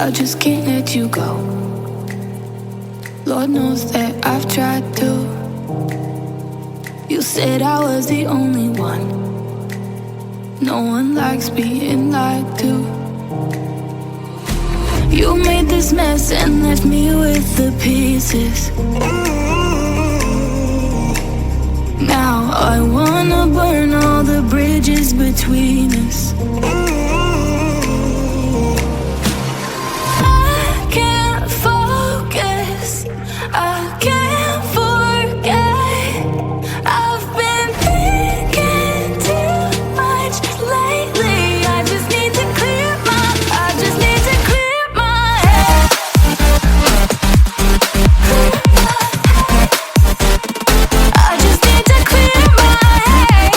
I just can't let you go. Lord knows that I've tried to. You said I was the only one. No one likes being lied to. You made this mess and left me with the pieces. Now I wanna burn all the bridges between us. I can't focus, I can't forget. I've been thinking too much lately. I just need to clear my head. I just need to clear my head.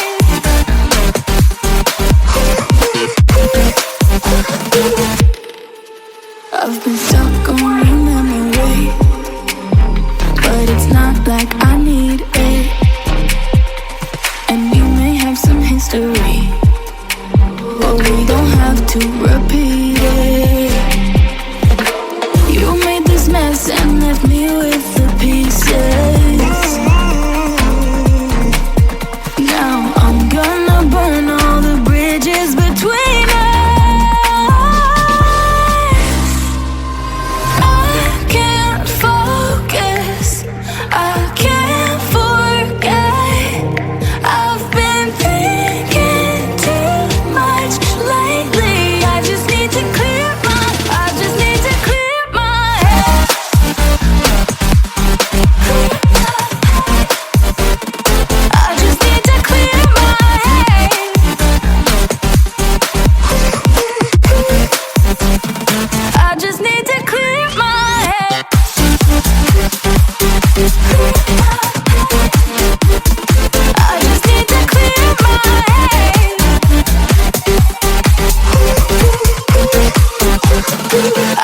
I've been stuck on your memory, but it's not like I need it. And we may have some history, but we don't have to repeat it. You made this mess and left me with the pieces. Now I'm gonna burn all the bridges between us. I can't focus, I can't forget. I've been thinking too much lately. I just need to clear my head. I just need to clear my head. I just need to clear my head. I just need to clear my head.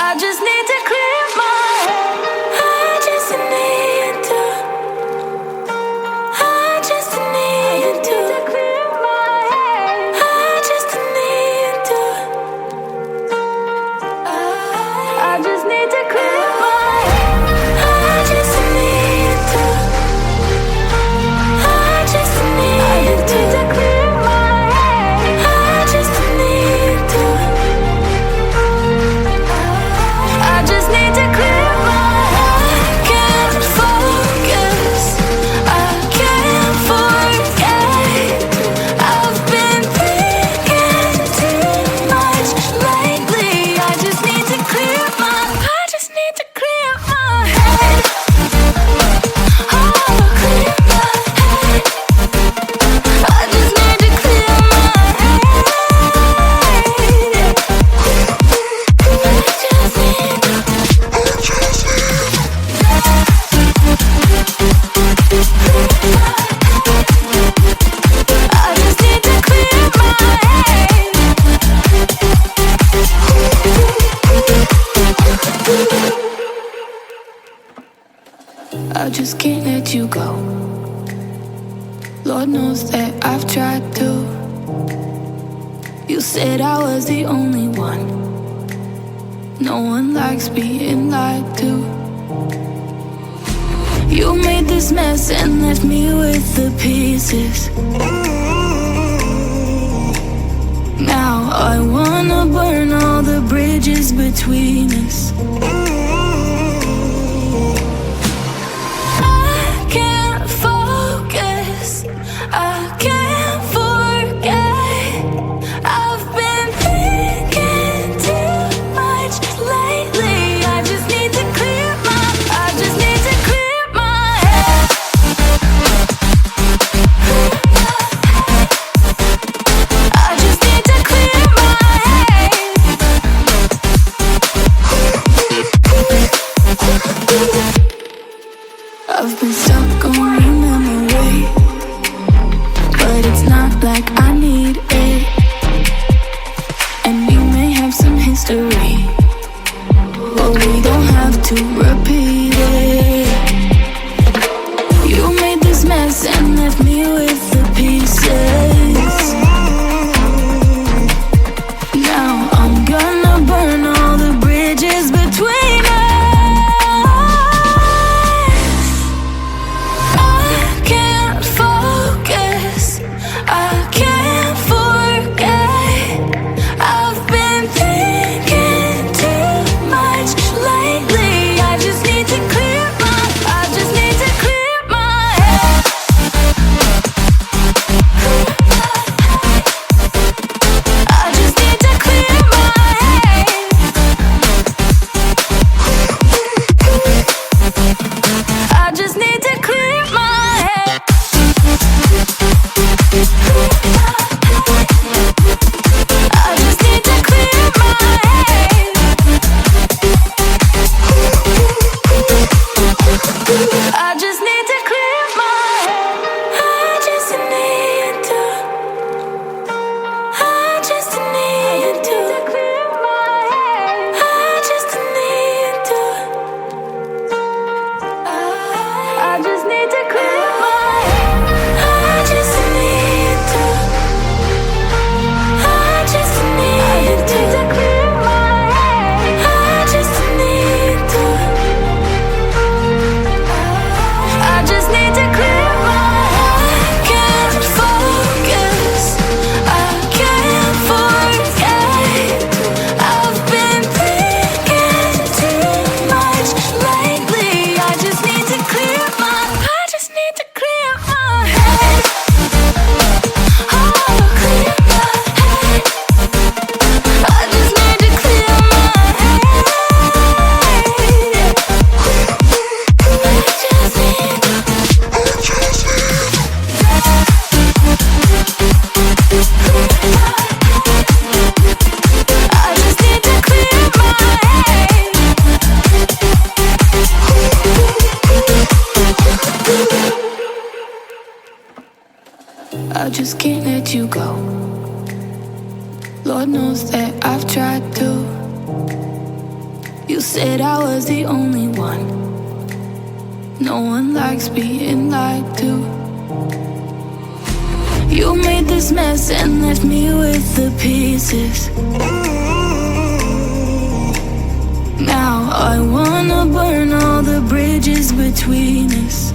I just need to clear my head. I just need to. I just need to clear my head. I just need to. I just need to clear my head. I just need to. I just need to clear my head. I just need to. I just need to clear my head. I can't focus, I can't forget. I've been thinking too much lately. I just need to clear my head. Oh, clear my head. I just need to clear my head. I just need to clear my head. I just can't let you go. Lord knows that I've tried to. You said I was the only one. No one likes being lied to. You made this mess and left me with the pieces. Now I wanna burn all the bridges between us. I can't focus, I can't forget. I've been thinking too much lately. I just need to clear my head. I just need to clear my head. I've been stuck on your memory, but it's not like I need it. And we may have some history, but we don't have to repeat it. You made this mess and left me with the pieces. Now I'm gonna burn all the bridges I just can't let you go. Lord knows that I've tried to. You said I was the only one. No one likes being lied to. You made this mess and left me with the pieces. Now I wanna burn all the bridges between us.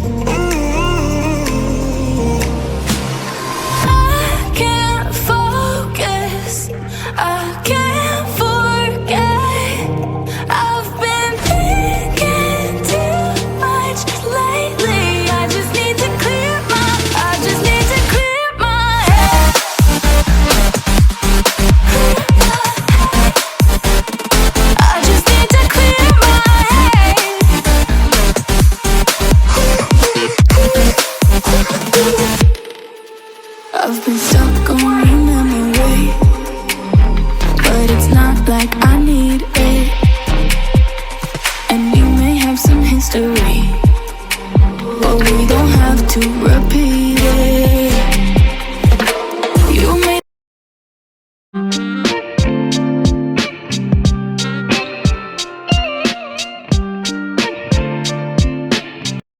I can't focus, I can't forget. I've been thinking too much lately. I just need to clear my head. I just need to clear my head. I've been stuck on your memory, but it's not like I